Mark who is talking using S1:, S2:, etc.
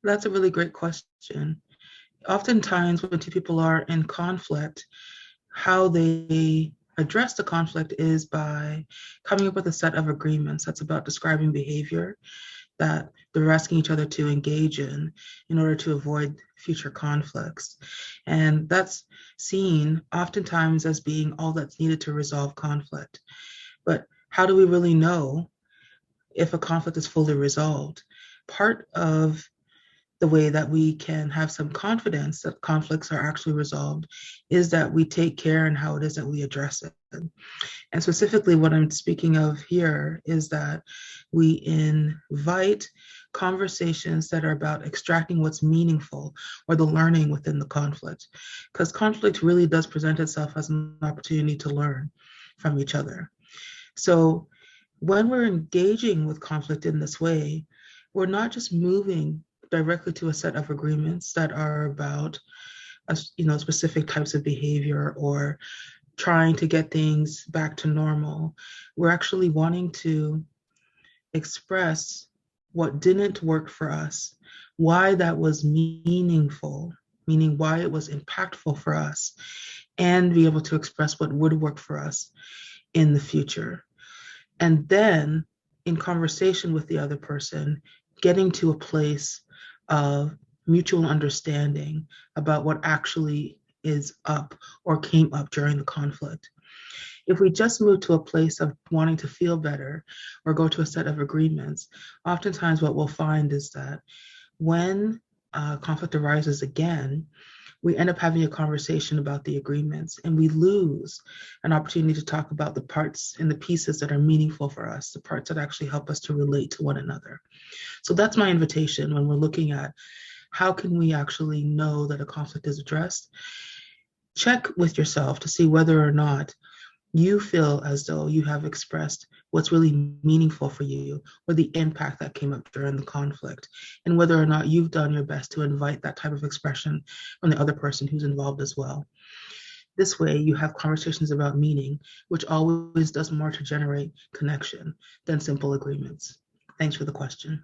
S1: That's a really great question. Oftentimes, when two people are in conflict, how they address the conflict is by coming up with a set of agreements that's about describing behavior that they're asking each other to engage in order to avoid future conflicts. And that's seen oftentimes as being all that's needed to resolve conflict. But how do we really know if a conflict is fully resolved? Part of the way that we can have some confidence that conflicts are actually resolved is that we take care in how it is that we address it. And specifically, what I'm speaking of here is that we invite conversations that are about extracting what's meaningful or the learning within the conflict. Because conflict really does present itself as an opportunity to learn from each other. So when we're engaging with conflict in this way, we're not just moving directly to a set of agreements that are about specific types of behavior or trying to get things back to normal. We're actually wanting to express what didn't work for us, why that was meaningful, meaning why it was impactful for us, and be able to express what would work for us in the future. And then in conversation with the other person, getting to a place of mutual understanding about what actually is up or came up during the conflict. If we just move to a place of wanting to feel better or go to a set of agreements, oftentimes what we'll find is that when conflict arises again, we end up having a conversation about the agreements and we lose an opportunity to talk about the parts and the pieces that are meaningful for us, the parts that actually help us to relate to one another. So that's my invitation when we're looking at how can we actually know that a conflict is addressed. Check with yourself to see whether or not you feel as though you have expressed what's really meaningful for you or the impact that came up during the conflict, and whether or not you've done your best to invite that type of expression from the other person who's involved as well. This way, you have conversations about meaning, which always does more to generate connection than simple agreements. Thanks for the question.